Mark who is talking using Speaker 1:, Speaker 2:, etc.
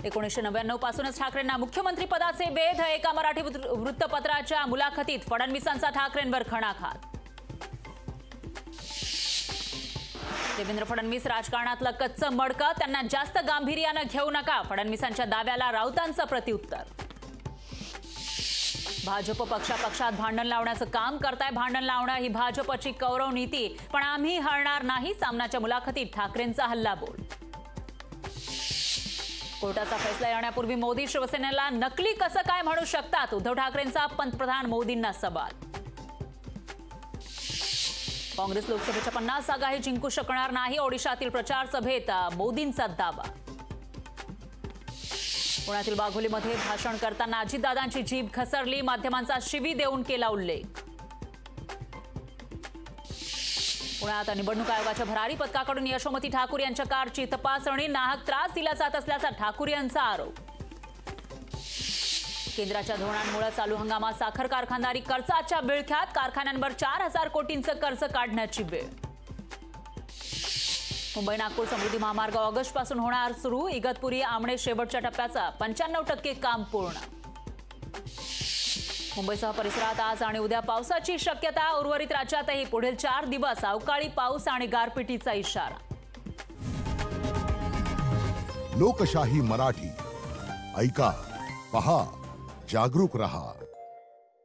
Speaker 1: 1999 पासूनच ठाकरेंना मुख्यमंत्री पदाचे वेध। एका मराठी वृत्तपत्राच्या मुलाखतीत फडणवीसांचा ठाकरेंवर खणाघात। देवेंद्र फडणवीस राजकारणातलं कच्चं मडकं, त्यांना जास्त गांभीर्याने घेऊ नका। फडणवीसांच्या दाव्याला राऊतांचं प्रत्युत्तर। भाजप पक्षात भांडण लावण्याचं काम करताय। भांडण लावणं ही भाजपची कौरव नीती, पण आम्ही हरणार नाही। सामनाच्या मुलाखतीत ठाकरेंचा हल्लाबोल। कोर्टाचा फैसला येण्यापूर्वी मोदी शिवसेनेला नकली कसं काय म्हणू शकतात? उद्धव ठाकरेंचा पंतप्रधान मोदींना सवाल। काँग्रेस लोकसभेच्या 50 जागाही जिंकू शकणार नाही। ओडिशातील प्रचार सभेत मोदींचा दावा। पुण्यातील बाघोलीमध्ये भाषण करताना अजितदादांची जीभ घसरली। माध्यमांचा शिवी देऊन केला उल्लेख। पुण्यात निवडणूक आयोगाच्या भरारी पथकाकडून यशोमती ठाकूर यांच्या कारची तपासणी। नाहक त्रास दिला जात असल्याचा ठाकूर यांचा आरोप। केंद्राच्या धोरणांमुळे चालू हंगामात साखर कारखानदारी कर्जाच्या विळख्यात। कारखान्यांवर 4000 कोटींचं कर्ज काढण्याची वेळ। मुंबई नागपूर समृद्धी महामार्ग ऑगस्ट पासून होणार सुरू। इगतपुरी आमणे शेवटच्या टप्प्याचा 95% काम पूर्ण। मुंबईसह परिसरात आज आणि उद्या पावसाची शक्यता। उर्वरित राज्यातही पुढील 4 दिवस अवकाळी पाऊस आणि गारपिटीचा इशारा।
Speaker 2: लोकशाही मराठी ऐका, पहा, जागरूक रहा।